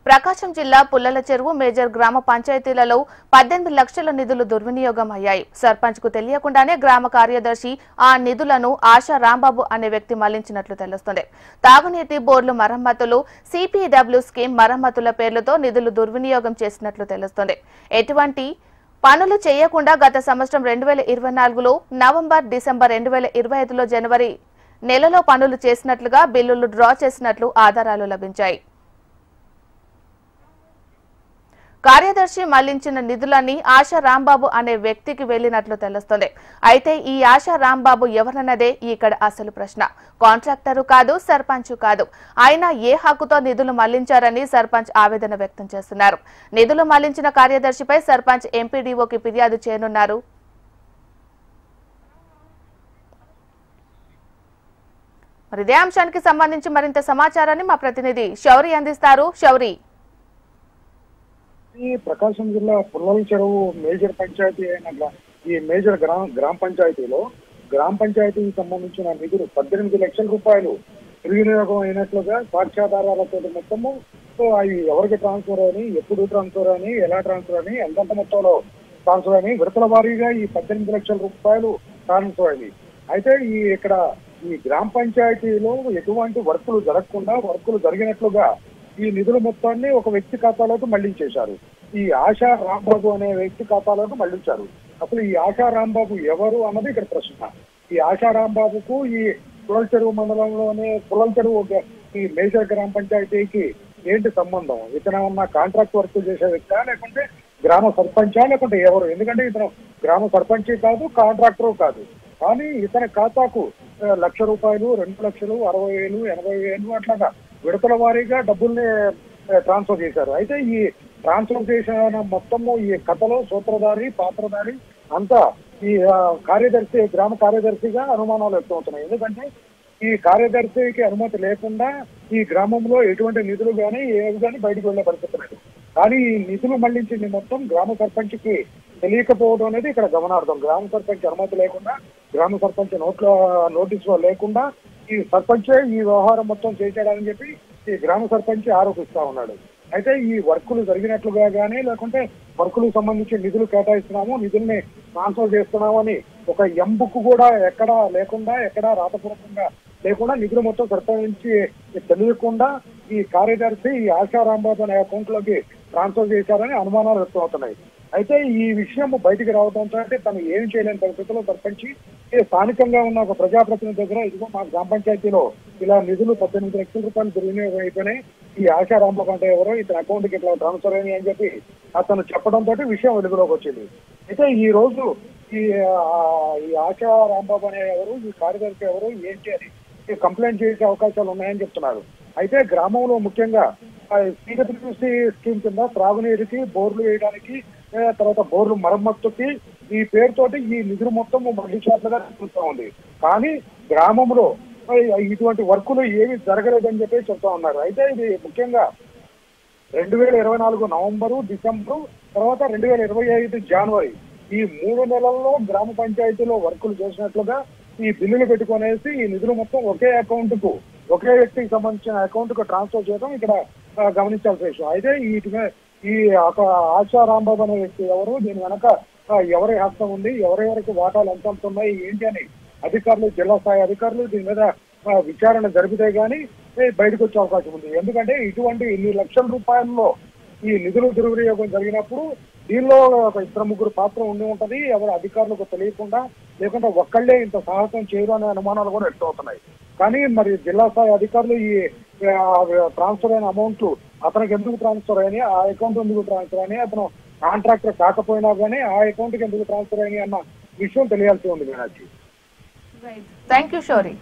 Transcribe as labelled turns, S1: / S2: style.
S1: ప్రకాశం జిల్లా పుల్లల చెరువు మేజర్ గ్రామ పంచాయతీలలో 18 లక్షల నిధులు దుర్వినియోగం అయ్యాయి. సర్పంచ్ కు తెలియకుండానే గ్రామ కార్యదర్శి ఆ నిధులను ఆశా రాంబాబు అనే వ్యక్తి మళ్లించినట్లు తెలుస్తుంది. తాగునీటి బోర్లు మరమ్మతులు, సిపిడబ్ల్యూ స్కీమ్ మరమ్మతుల పేర్లతో నిధులు దుర్వినియోగం చేసినట్లు తెలుస్తుంది. ఎటువంటి పనులు చేయకుండా గత సంవత్సరం 2024లో నవంబర్, డిసెంబర్ 2025లో జనవరి నెలలో పనులు చేసినట్లుగా బిల్లులు డ్రా చేసినట్లు ఆధారాలు లభించాయి. కార్యదర్శి మళ్లించిన నిధులన్నీ ఆశా రాంబాబు అనే వ్యక్తికి వెళ్లినట్లు తెలుస్తుంది. అయితే ఈ ఆశా రాంబాబు ఎవరన్నదే ఇక్కడ అసలు ప్రశ్న. కాంట్రాక్టరు కాదు, సర్పంచ్ కాదు. ఆయన ఏ హక్కుతో నిధులు మళ్లించారని సర్పంచ్ ఆవేదన వ్యక్తం చేస్తున్నారు. నిధులు మళ్లించిన కార్యదర్శిపై సర్పంచ్ ఎంపీడీఓకి ఫిర్యాదు చేయనున్నారు. మరి ఇదే అంశానికి సంబంధించి మరింత సమాచారాన్ని మా ప్రతినిధి శౌరి అందిస్తారు. శౌరి,
S2: ఈ ప్రకాశం జిల్లా పుల్లల చెరువు మేజర్ పంచాయతీ అయిన ఈ మేజర్ గ్రామ పంచాయతీలో గ్రామ పంచాయతీకి సంబంధించిన నిధులు 18 లక్షల రూపాయలు దుర్వినియోగం అయినట్లుగా సాక్ష్యాధారాలతో మొత్తము అవి ఎవరికి ట్రాన్స్ఫర్ అని, ఎప్పుడు ట్రాన్స్ఫర్ అని, ఎలా ట్రాన్స్ఫర్ అని, ఎంతంత మొత్తంలో ట్రాన్స్ఫర్ అని విడతల వారీగా ఈ 18 లక్షల రూపాయలు ట్రాన్స్ఫర్ అయింది. అయితే ఇక్కడ ఈ గ్రామ పంచాయతీలో ఎటువంటి వర్కులు జరగకుండా వర్కులు జరిగినట్లుగా ఈ నిధుల మొత్తాన్ని ఒక వ్యక్తి ఖాతాలోకి మళ్లించేశారు. ఈ ఆశా రాంబాబు అనే వ్యక్తి ఖాతాలోకి మళ్లించారు. అసలు ఈ ఆశా రాంబాబు ఎవరు అన్నది ఇక్కడ ప్రశ్న. ఈ ఆశా రాంబాబుకు ఈ పుల్లల చెరువు మండలంలోనే పుల్లల చెరువు ఈ మేజర్ గ్రామ పంచాయతీకి ఏంటి సంబంధం? ఇతను ఉన్న కాంట్రాక్ట్ వర్క్ చేసే వ్యక్తా, లేకుంటే గ్రామ సర్పంచా, లేకుంటే ఎవరు? ఎందుకంటే ఇతను గ్రామ సర్పంచ్ కాదు, కాంట్రాక్టర్ కాదు. కానీ ఇతని ఖాతాకు 1 లక్ష రూపాయలు, 2 లక్షలు, 60,000, 80,000 అట్లాగా విడతల వారీగా డబ్బుల్ని ట్రాన్స్ఫర్ చేశారు. అయితే ఈ ట్రాన్స్ఫర్ చేసిన మొత్తము ఈ కథలో సూత్రధారి, పాత్రధారి అంతా ఈ కార్యదర్శి, గ్రామ కార్యదర్శిగా అనుమానాలు వ్యక్తమవుతున్నాయి. ఎందుకంటే ఈ కార్యదర్శికి అనుమతి లేకుండా ఈ గ్రామంలో ఎటువంటి నిధులు కానీ ఏవి కానీ బయటకు వెళ్లే పరిస్థితి లేదు. కానీ ఈ నిధులు మళ్లించింది మొత్తం గ్రామ సర్పంచ్కి తెలియకపోవడం అనేది ఇక్కడ గమనార్థం. గ్రామ సర్పంచ్ అనుమతి లేకుండా, గ్రామ సర్పంచ్ నోటీసులో లేకుండా ఈ సర్పంచే ఈ వ్యవహారం మొత్తం చేశాడని చెప్పి ఈ గ్రామ సర్పంచ్ ఆరోపిస్తా ఉన్నాడు. అయితే ఈ వర్కులు జరిగినట్లుగా కానీ, లేకుంటే వర్కులకు సంబంధించి నిధులు కేటాయిస్తున్నాము, నిధుల్ని ట్రాన్స్ఫర్ చేస్తున్నామని ఒక ఎంబుక్ కూడా ఎక్కడా లేకుండా, ఎక్కడా రాతపూర్వకంగా లేకుండా నిధులు మొత్తం సర్పంచ్ తెలియకుండా ఈ కార్యదర్శి ఈ ఆశా రాంబాబు అనే అకౌంట్ లోకి ట్రాన్స్ఫర్ చేశారని అనుమానాలు వ్యక్తమవుతున్నాయి. అయితే ఈ విషయం బయటికి రావడంతో అంటే తను ఏం చేయలేని పరిస్థితుల్లో సర్పంచ్ స్థానికంగా ఉన్న ఒక ప్రజాప్రతినిధి దగ్గర ఇదిగో మా గ్రామ పంచాయతీలో ఇలా నిధులు 18 లక్షల రూపాయలు దుర్వినియోగం అయిపోయినాయి, ఈ ఆశా రాంబాబు అంటే ఎవరో, ఇతని అకౌంట్కి ఇట్లా ట్రాన్స్ఫర్ అయినాయి అని చెప్పి అతను చెప్పడంతో విషయం వెలుగులోకి వచ్చింది. అయితే ఈ రోజు ఈ ఆశా రాంబాబు అనే ఎవరు, ఈ కార్యదర్శి ఎవరు, ఏంటి అని కంప్లైంట్ చేసే అవకాశాలు ఉన్నాయని చెప్తున్నారు. అయితే గ్రామంలో ముఖ్యంగా సిపిడబ్ల్యూ స్కీమ్ కింద త్రాగునీరుకి, బోర్లు వేయడానికి, తర్వాత బోర్లు మరమ్మతుకి ఈ పేరుతోటి ఈ నిధులు మొత్తం మళ్లించినట్లుగా తెలుస్తూ ఉంది. కానీ గ్రామంలో ఇటువంటి వర్కులు ఏమి జరగలేదని చెప్పి చెప్తా ఉన్నారు. అయితే ఇది ముఖ్యంగా 2024 నవంబరు, డిసెంబరు, తర్వాత 2025 జనవరి ఈ 3 నెలల్లో గ్రామ పంచాయతీలో వర్కులు చేసినట్లుగా ఈ బిల్లులు పెట్టుకునేసి ఈ నిధులు మొత్తం ఒకే అకౌంట్ కు, ఒకే వ్యక్తికి సంబంధించిన అకౌంట్ కు ట్రాన్స్ఫర్ చేయడం ఇక్కడ గమనించాల్సిన విషయం. అయితే ఈ ఆశా రాంబాబు అనే వ్యక్తి ఎవరు, దీని వెనక ఎవరి హస్తం ఉంది, ఎవరెవరికి వాటాలు ఎంత ఉన్నాయి, ఏంటి అని అధికారులు, జిల్లా స్థాయి అధికారులు దీని మీద విచారణ జరిపితే గానీ బయటకు వచ్చే అవకాశం ఉంది. ఎందుకంటే ఇటువంటి ఇన్ని లక్షల రూపాయల్లో ఈ నిధులు దుర్వినియోగం జరిగినప్పుడు దీనిలో ఒక 2-3 పాత్ర ఉండి ఉంటది. ఎవరు అధికారులకు తెలియకుండా, లేకుంటే ఒక్కళ్లే ఇంత సాహసం చేయరు అనే అనుమానాలు కూడా వ్యక్తమవుతున్నాయి. కానీ మరి జిల్లా స్థాయి అధికారులు ఈ ట్రాన్స్ఫర్ అయిన అమౌంట్ అతనికి ఎందుకు ట్రాన్స్ఫర్ అయినాయి, ఆ అకౌంట్ ఎందుకు ట్రాన్స్ఫర్ అయినాయి, అతను కాంట్రాక్టర్ కాకపోయినా కానీ ఆ అకౌంట్ కి ఎందుకు ట్రాన్స్ఫర్ అయినాయి అన్న విషయం తెలియాల్సి ఉంది.
S1: Thank you Shouri.